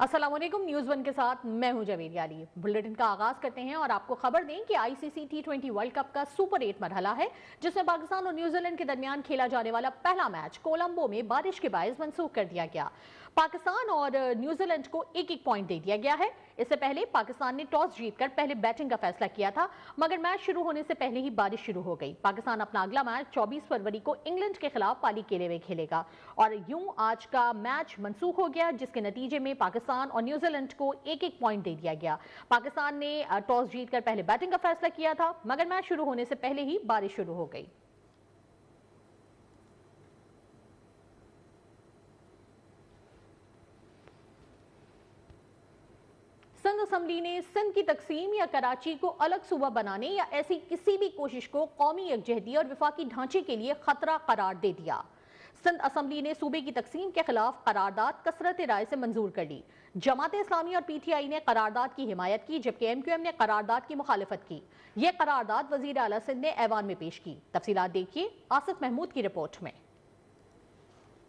السلام علیکم، news one کے ساتھ میں ہوں جوید یاری۔ بلیٹن کا آغاز کرتے ہیں اور آپ کو خبر دیں کہ آئی سی سی T20 ورلڈ کپ کا سپر 8 مرحلہ ہے، جس میں پاکستان اور نیوزی لینڈ کے درمیان کھیلا جانے والا پہلا میچ کولمبو میں بارش کے باعث منسوخ کر دیا گیا۔ پاکستان اور نیوزی لینڈ کو ایک ایک پوائنٹ دے دیا گیا ہے۔ اس سے پہلے پاکستان نے ٹاس جیت کر پہلے بیٹنگ کا فیصلہ کیا تھا، مگر میچ شروع ہونے سے پہلے ہی بارش شروع ہو گئی۔ پاکستان اپنا اگلا میچ 24 فروری کو انگلینڈ کے خلاف پالی کیلے میں کھیلے گا اور یوں آج کا میچ منسوخ ہو گیا، جس کے نتیجے میں پاکستان اور نیوزی لینڈ کو ایک ایک پوائنٹ دے دیا گیا۔ پاکستان نے ٹاس جیت کر پہلے بیٹنگ کا فیصلہ کیا تھا، مگر میچ شروع ہونے سے پہلے ہی بارش شروع ہو گئی۔ سندھ اسمبلی نے سندھ کی تقسیم یا کراچی کو الگ صوبہ بنانے یا ایسی کسی بھی کوشش کو قومی یکجہتی اور وفاقی ڈھانچے کے لیے خطرہ قرار دے دیا۔ سندھ اسمبلی نے صوبے کی تقسیم کے خلاف قرارداد کثرت رائے سے منظور کر لی۔ جماعت اسلامی اور پی ٹی آئی نے قرارداد کی حمایت کی، جبکہ ایم کیو ایم نے قرارداد کی مخالفت کی۔ یہ قرارداد وزیر اعلیٰ سندھ نے ایوان میں پیش کی۔ تفصیلات دیکھیے آصف محمود کی رپورٹ میں۔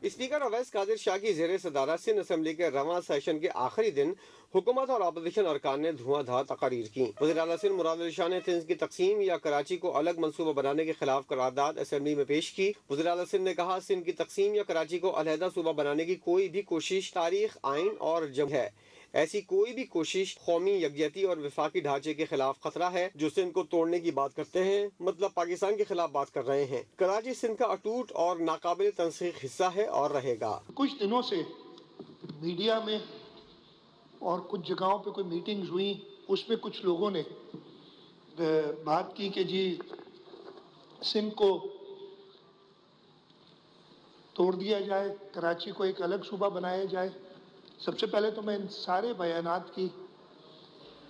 اسپیکر اویس قادر شاہ کی زیر صدارت سندھ اسمبلی کے رواں سیشن کے آخری دن حکومت اور اپوزیشن ارکان نے دھواں دھار تقاریر کی۔ وزیر اعلیٰ سندھ مراد علی شاہ نے سندھ کی تقسیم یا کراچی کو الگ منصوبہ بنانے کے خلاف قرارداد اسمبلی میں پیش کی۔ وزیر اعلیٰ سندھ نے کہا، سندھ کی تقسیم یا کراچی کو علیحدہ صوبہ بنانے کی کوئی بھی کوشش تاریخ، آئین اور جمہوریت ہے۔ ایسی کوئی بھی کوشش قومی یکجہتی اور وفاقی ڈھانچے کے خلاف خطرہ ہے۔ جو سندھ کو توڑنے کی بات کرتے ہیں، مطلب پاکستان کے خلاف بات کر رہے ہیں۔ کراچی سندھ کا اٹوٹ اور ناقابل تنسیق حصہ ہے اور رہے گا۔ کچھ دنوں سے میڈیا میں اور کچھ جگہوں پہ کوئی میٹنگز ہوئی، اس میں کچھ لوگوں نے بات کی کہ جی سندھ کو توڑ دیا جائے، کراچی کو ایک الگ صوبہ بنایا جائے۔ سب سے پہلے تو میں ان سارے بیانات کی،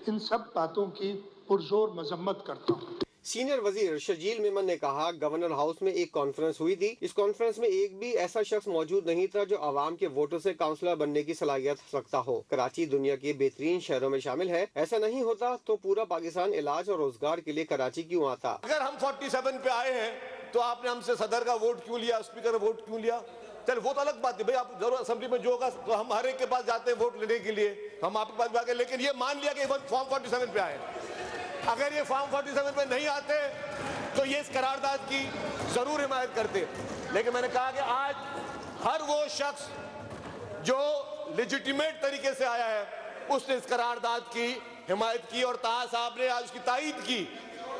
ان سب باتوں کی پرزور مذمت کرتا ہوں۔ سینئر وزیر شرجیل میمن نے کہا، گورنر ہاؤس میں ایک کانفرنس ہوئی تھی۔ اس کانفرنس میں ایک بھی ایسا شخص موجود نہیں تھا جو عوام کے ووٹوں سے کاؤنسلر بننے کی صلاحیت رکھتا ہو۔ کراچی دنیا کے بہترین شہروں میں شامل ہے۔ ایسا نہیں ہوتا تو پورا پاکستان علاج اور روزگار کے لیے کراچی کیوں آتا؟ اگر ہم 47 پہ آئے ہیں تو آپ نے ہم سے صدر کا ووٹ کیوں لیا، اسپیکر کا ووٹ کیوں لیا؟ چل وہ تو الگ بات ہے بھائی، آپ ضرور اسمبلی میں جو ہوگا تو ہم ہر ایک کے پاس جاتے ہیں ووٹ لینے کے لیے، ہم آپ کے پاس بھی آ گئے، لیکن یہ مان لیا کہ فارم 47 پہ آئے۔ اگر یہ فارم 47 پہ نہیں آتے تو یہ اس قرارداد کی ضرور حمایت کرتے۔ لیکن میں نے کہا کہ آج ہر وہ شخص جو لیجیٹیمیٹ طریقے سے آیا ہے، اس نے اس قرارداد کی حمایت کی اور طاہر صاحب نے آج اس کی تائید کی،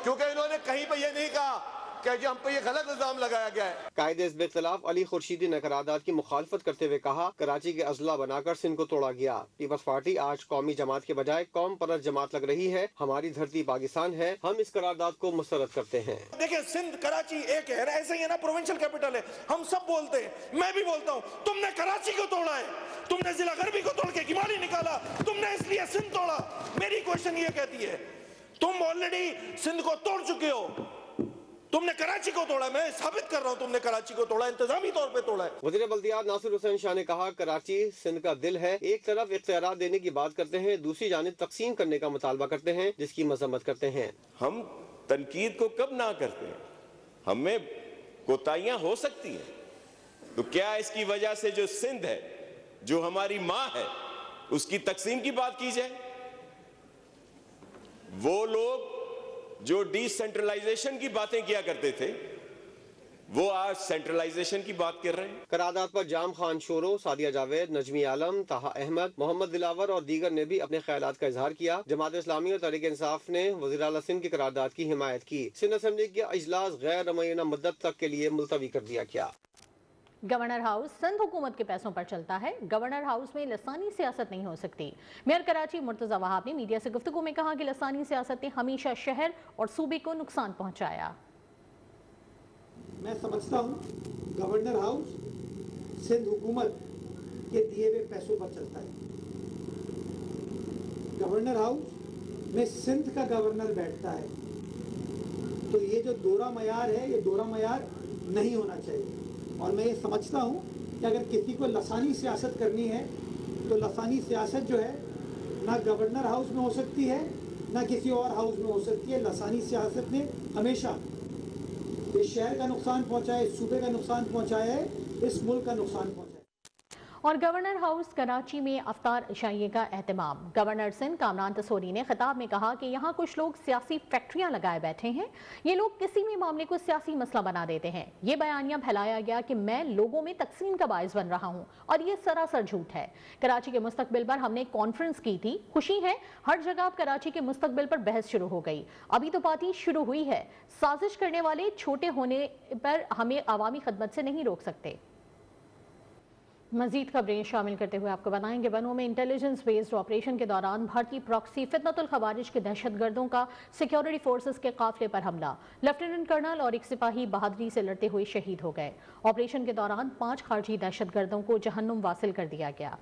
کیونکہ انہوں نے کہیں پہ یہ نہیں کہا کہ جی ہم پہ یہ غلط الزام لگایا گیا ہے۔ قائد حزب اختلاف علی خورشیدی نے قرارداد کی مخالفت کرتے ہوئے کہا، کراچی کے اضلاع بنا کر سندھ کو توڑا گیا۔ پیپلز پارٹی آج قومی جماعت کے بجائے قوم پرست جماعت لگ رہی ہے۔ ہماری دھرتی پاکستان ہے، ہم اس قرارداد کو مسترد کرتے ہیں۔ دیکھیں سندھ کراچی ایک ہے، ایسے ہی ہے نا، پروونشل کیپٹل ہے، ہم سب بولتے ہیں، میں بھی بولتا ہوں، تم نے کراچی کو توڑا ہے، تم نے ضلع غربی کو توڑ کے گمالی نکالا، تم نے اس لیے سندھ توڑا۔ میری کوشچن یہ کہتی ہے، تم آلریڈی سندھ کو توڑ چکے ہو، تم نے کراچی کو توڑا، میں ثابت کر رہا ہوں تم نے کراچی کو توڑا، انتظامی طور پہ توڑا ہے۔ وزیر بلدیات ناصر حسین شاہ نے کہا، کراچی سندھ کا دل ہے۔ ایک طرف اختیارات دینے کی بات کرتے ہیں، دوسری جانب تقسیم کرنے کا مطالبہ کرتے ہیں، جس کی مذمت کرتے ہیں۔ ہم تنقید کو کب نہ کرتے ہیں؟ ہمیں کوتاہیاں ہو سکتی ہیں، تو کیا اس کی وجہ سے جو سندھ ہے، جو ہماری ماں ہے، اس کی تقسیم کی بات کی جائے؟ وہ لوگ جو ڈی سینٹرلائزیشن کی باتیں کیا کرتے تھے، وہ آج سینٹرلائزیشن کی بات کر رہے ہیں۔ قرارداد پر جام خان شورو، سعدیہ جاوید، نجمی عالم، طہا احمد، محمد دلاور اور دیگر نے بھی اپنے خیالات کا اظہار کیا۔ جماعت اسلامی اور تحریک انصاف نے وزیر اعلیٰ سندھ کی قرارداد کی حمایت کی۔ سندھ اسمبلی کا اجلاس غیر معینہ مدت تک کے لیے ملتوی کر دیا گیا۔ گورنر ہاؤس سندھ حکومت کے پیسوں پر چلتا ہے، گورنر ہاؤس میں لسانی سیاست نہیں ہو سکتی۔ میئر کراچی مرتضی وہاب نے میڈیا سے گفتگو میں کہا کہ لسانی سیاست نے ہمیشہ شہر اور صوبے کو نقصان پہنچایا۔ میں سمجھتا ہوں گورنر ہاؤس سندھ حکومت کے دیے ہوئے پیسوں پر چلتا ہے۔ گورنر ہاؤس میں سندھ کا گورنر بیٹھتا ہے، تو یہ جو دورہ معیار ہے، یہ دورہ معیار نہیں ہونا چاہیے۔ اور میں یہ سمجھتا ہوں کہ اگر کسی کو لسانی سیاست کرنی ہے تو لسانی سیاست جو ہے نہ گورنر ہاؤس میں ہو سکتی ہے نہ کسی اور ہاؤس میں ہو سکتی ہے۔ لسانی سیاست نے ہمیشہ اس شہر کا نقصان پہنچایا ہے، اس صوبے کا نقصان پہنچایا ہے، اس ملک کا نقصان پہنچایا ہے۔ اور گورنر ہاؤس کراچی میں افطار عشائیے کا اہتمام۔ گورنر سندھ کامران تسوری نے خطاب میں کہا کہ یہاں کچھ لوگ سیاسی فیکٹریاں لگائے بیٹھے ہیں، یہ لوگ کسی بھی معاملے کو سیاسی مسئلہ بنا دیتے ہیں۔ یہ بیانیہ پھیلایا گیا کہ میں لوگوں میں تقسیم کا باعث بن رہا ہوں اور یہ سراسر جھوٹ ہے۔ کراچی کے مستقبل پر ہم نے کانفرنس کی تھی، خوشی ہے ہر جگہ اب کراچی کے مستقبل پر بحث شروع ہو گئی، ابھی تو پارٹی شروع ہوئی ہے، سازش کرنے والے چھوٹے ہونے پر ہمیں عوامی خدمت سے نہیں روک سکتے۔ مزید خبریں شامل کرتے ہوئے آپ کو بتائیں گے بنوں میں انٹیلیجنس بیسڈ آپریشن کے دوران بھارتی پراکسی فتنۃ الخوارج کے دہشت گردوں کا سیکیورٹی فورسز کے قافلے پر حملہ، لیفٹیننٹ کرنل اور ایک سپاہی بہادری سے لڑتے ہوئے شہید ہو گئے۔ آپریشن کے دوران 5 خارجی دہشت گردوں کو جہنم واصل کر دیا گیا۔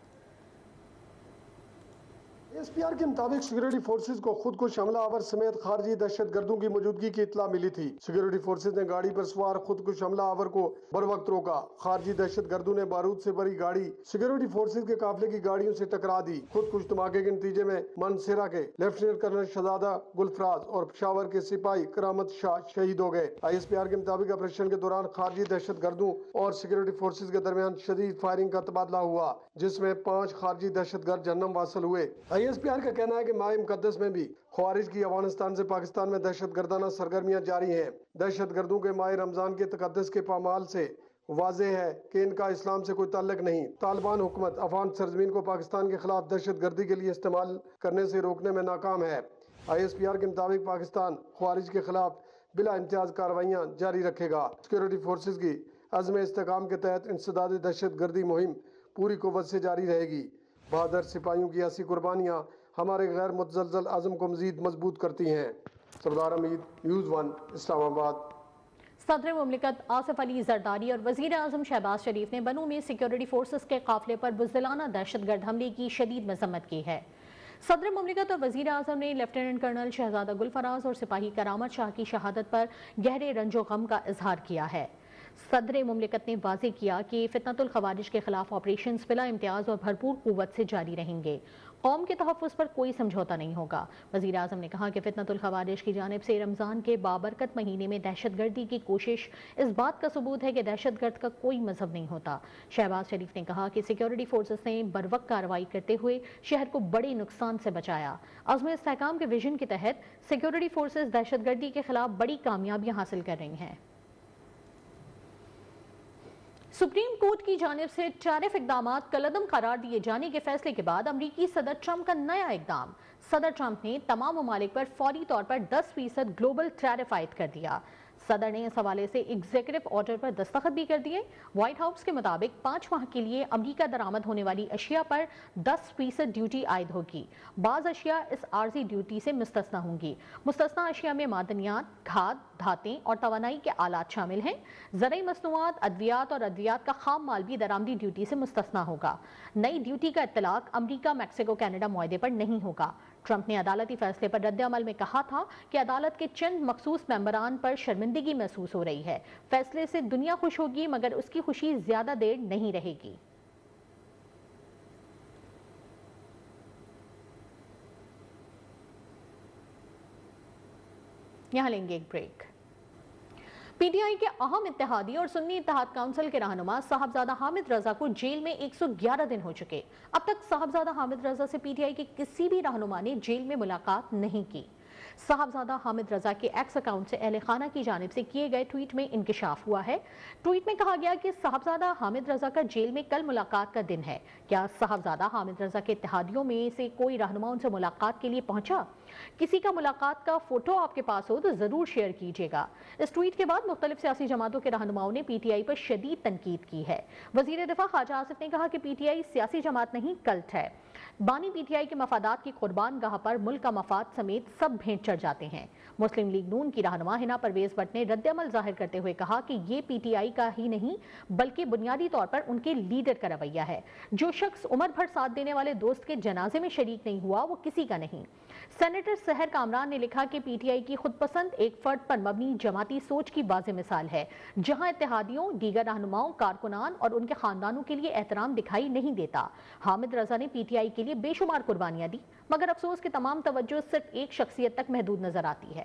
ایس پی آر کے مطابق سیکیورٹی فورسز کو خود کش حملہ آور سمیت خارجی دہشت گردوں کی موجودگی کی اطلاع ملی تھی۔ سیکیورٹی فورسز نے گاڑی پر سوار خود کش حملہ آور کو بر وقت روکا۔ خارجی دہشت گردوں نے بارود سے بھری گاڑی سیکیورٹی فورسز کے قافلے کی گاڑیوں سے ٹکرا دی۔ خود کش دھماکے کے نتیجے میں منسیرہ کے لیفٹیننٹ کرنل شہزادہ گلفراز اور پشاور کے سپاہی کرامت شاہ شہید ہو گئے۔ آئی ایس پی آر کے مطابق آپریشن کے دوران خارجی دہشت گردوں اور سیکیورٹی فورسز کے درمیان شدید فائرنگ کا تبادلہ ہوا، جس میں 5 خارجی دہشت گرد جہنم واصل ہوئے۔ آئی ایس پی آر کا کہنا ہے کہ ماہ مقدس میں بھی خوارج کی افغانستان سے پاکستان میں دہشت گردانہ سرگرمیاں جاری ہیں۔ دہشت گردوں کے ماہ رمضان کے تقدس کے پامال سے واضح ہے کہ ان کا اسلام سے کوئی تعلق نہیں۔ طالبان حکومت افغان سرزمین کو پاکستان کے خلاف دہشت گردی کے لیے استعمال کرنے سے روکنے میں ناکام ہے۔ آئی ایس پی آر کے مطابق پاکستان خوارج کے خلاف بلا امتیاز کارروائیاں جاری رکھے گا۔ سیکیورٹی فورسز کی عزم استحکام کے تحت انسداد دہشت گردی مہم پوری قوت سے جاری رہے گی۔ بہادر سپاہیوں کی ایسی قربانیاں ہمارے غیر متزلزل عزم کو مزید مضبوط کرتی ہیں۔ سردار امید، نیوز 1، اسلام آباد۔ صدر مملکت آصف علی زرداری اور وزیر اعظم شہباز شریف نے بنوں میں سیکیورٹی فورسز کے قافلے پر بزدلانہ دہشت گرد حملے کی شدید مذمت کی ہے۔ صدر مملکت اور وزیر اعظم نے لیفٹیننٹ کرنل شہزادہ گلفراز اور سپاہی کرامت شاہ کی شہادت پر گہرے رنج و غم کا اظہار کیا ہے۔ صدر مملکت نے واضح کیا کہ فتنۃ الخوارج کے خلاف آپریشنز بلا امتیاز اور بھرپور قوت سے جاری رہیں گے، قوم کے تحفظ پر کوئی سمجھوتا نہیں ہوگا۔ وزیر اعظم نے کہا کہ فتنۃ الخوارج کی جانب سے رمضان کے بابرکت مہینے میں دہشت گردی کی کوشش اس بات کا ثبوت ہے کہ دہشت گرد کا کوئی مذہب نہیں ہوتا۔ شہباز شریف نے کہا کہ سیکیورٹی فورسز نے بروقت کارروائی کرتے ہوئے شہر کو بڑے نقصان سے بچایا۔ عزم استحکام کے ویژن کے تحت سیکیورٹی فورسز دہشت گردی کے خلاف بڑی کامیابیاں حاصل کر رہی ہیں۔ سپریم کورٹ کی جانب سے ٹیرف اقدامات کالعدم قرار دیے جانے کے فیصلے کے بعد امریکی صدر ٹرمپ کا نیا اقدام۔ صدر ٹرمپ نے تمام ممالک پر فوری طور پر 10% گلوبل ٹیرف عائد کر دیا۔ صدر نے اس حوالے سے ایگزیکٹو آرڈر پر دستخط بھی کر دیے۔ وائٹ ہاؤس کے مطابق 5 ماہ کے لیے امریکہ درآمد ہونے والی اشیاء پر 10% ڈیوٹی عائد ہوگی۔ بعض اشیاء اس عارضی ڈیوٹی سے مستثنی ہوں گی۔ مستثنی اشیاء میں معدنیات، کھاد، دھاتیں اور توانائی کے آلات شامل ہیں۔ زرعی مصنوعات، ادویات اور ادویات کا خام مال بھی درآمدی ڈیوٹی سے مستثنی ہوگا۔ نئی ڈیوٹی کا اطلاق امریکہ میکسیکو کینیڈا معاہدے پر نہیں ہوگا۔ ٹرمپ نے عدالتی فیصلے پر رد عمل میں کہا تھا کہ عدالت کے چند مخصوص ممبران پر شرمندگی محسوس ہو رہی ہے۔ فیصلے سے دنیا خوش ہوگی مگر اس کی خوشی زیادہ دیر نہیں رہے گی۔ یہاں لیں گے ایک بریک۔ پی ٹی آئی کے اہم اتحادی اور سنی اتحاد کونسل کے رہنما صاحبزادہ حامد رضا کو جیل میں 111 دن ہو چکے۔ اب تک صاحبزادہ حامد رضا سے پی ٹی آئی کے کسی بھی رہنما نے جیل میں ملاقات نہیں کی۔ صاحبزادہ حامد رضا کے ایکس اکاؤنٹ سے اہل خانہ کی جانب سے کیے گئے ٹویٹ میں انکشاف ہوا ہے۔ ٹویٹ میں کہا گیا کہ صاحبزادہ حامد رضا کا جیل میں کل ملاقات کا دن ہے۔ کیا صاحبزادہ حامد رضا کے اتحادیوں میں سے کوئی رہنما ان سے ملاقات کے لیے پہنچا؟ کسی کا ملاقات کا فوٹو آپ کے پاس ہو تو ضرور شیئر کیجیے گا۔ اس ٹویٹ کے بعد مختلف سیاسی جماعتوں کے رہنماؤں نے پی ٹی آئی پر شدید تنقید کی ہے۔ وزیر دفاع خواجہ آصف نے کہا کہ پی ٹی آئی سیاسی جماعت نہیں، کلٹ ہے۔ بانی پی ٹی آئی کے مفادات کی قربان گاہ پر ملک کا مفاد سمیت سب بھینٹ چڑھ جاتے ہیں۔ مسلم لیگ نون کی رہنما ہنا پرویز بٹ نے رد عمل ظاہر کرتے ہوئے کہا کہ یہ پی ٹی آئی کا ہی نہیں بلکہ بنیادی طور پر ان کے لیڈر کا رویہ ہے۔ جو شخص عمر بھر ساتھ دینے والے دوست کے جنازے میں شریک نہیں ہوا وہ کسی کا نہیں۔ سینیٹر سحر کامران نے لکھا کہ پی ٹی آئی کی خود پسند ایک فرد پر مبنی جماعتی سوچ کی واضح مثال ہے، جہاں اتحادیوں، دیگر رہنماؤں، کارکنان اور ان کے خاندانوں کے لیے احترام دکھائی نہیں دیتا۔ حامد رضا نے پی ٹی آئی کے لیے بے شمار قربانیاں دی مگر افسوس کہ تمام توجہ صرف ایک شخصیت تک محدود نظر آتی ہے۔